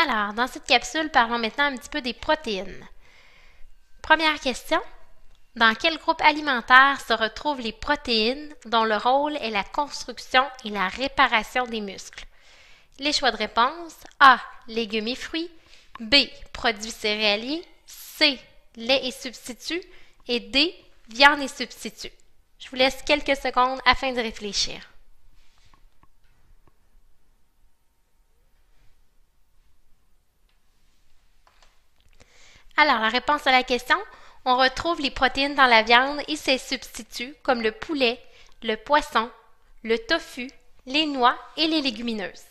Alors, dans cette capsule, parlons maintenant un petit peu des protéines. Première question. Dans quel groupe alimentaire se retrouvent les protéines dont le rôle est la construction et la réparation des muscles? Les choix de réponse: A. Légumes et fruits. B. Produits céréaliers. C. Lait et substituts. Et D. Viande et substituts. Je vous laisse quelques secondes afin de réfléchir. Alors, la réponse à la question: on retrouve les protéines dans la viande et ses substituts comme le poulet, le poisson, le tofu, les noix et les légumineuses.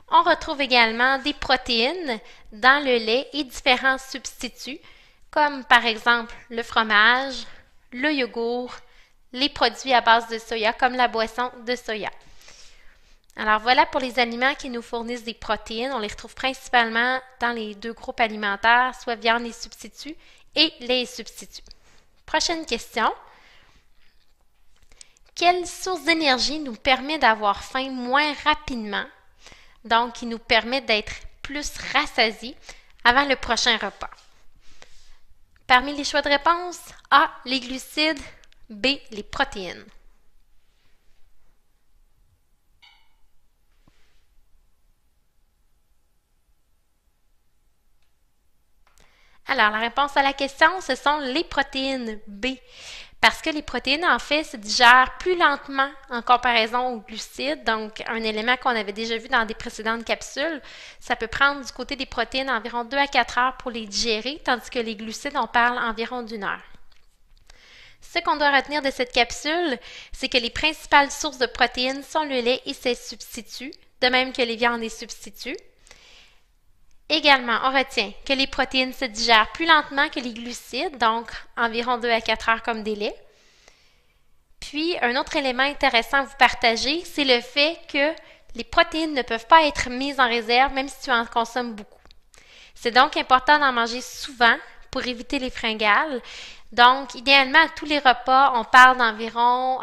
On retrouve également des protéines dans le lait et différents substituts comme par exemple le fromage, le yogourt, les produits à base de soya comme la boisson de soya. Alors voilà pour les aliments qui nous fournissent des protéines. On les retrouve principalement dans les deux groupes alimentaires, soit viande et substituts et lait et substituts. Prochaine question. Quelle source d'énergie nous permet d'avoir faim moins rapidement, donc qui nous permet d'être plus rassasiés avant le prochain repas? Parmi les choix de réponse, A. Les glucides. B. Les protéines. Alors, la réponse à la question, ce sont les protéines B. Parce que les protéines, en fait, se digèrent plus lentement en comparaison aux glucides. Donc, un élément qu'on avait déjà vu dans des précédentes capsules, ça peut prendre du côté des protéines environ 2 à 4 heures pour les digérer, tandis que les glucides, on parle environ d'1 heure. Ce qu'on doit retenir de cette capsule, c'est que les principales sources de protéines sont le lait et ses substituts, de même que les viandes et substituts. Également, on retient que les protéines se digèrent plus lentement que les glucides, donc environ 2 à 4 heures comme délai. Puis, un autre élément intéressant à vous partager, c'est le fait que les protéines ne peuvent pas être mises en réserve même si tu en consommes beaucoup. C'est donc important d'en manger souvent pour éviter les fringales. Donc, idéalement, à tous les repas, on parle d'environ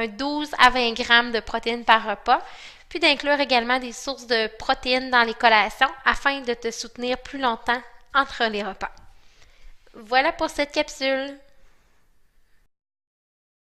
12 à 20 grammes de protéines par repas, puis d'inclure également des sources de protéines dans les collations afin de te soutenir plus longtemps entre les repas. Voilà pour cette capsule.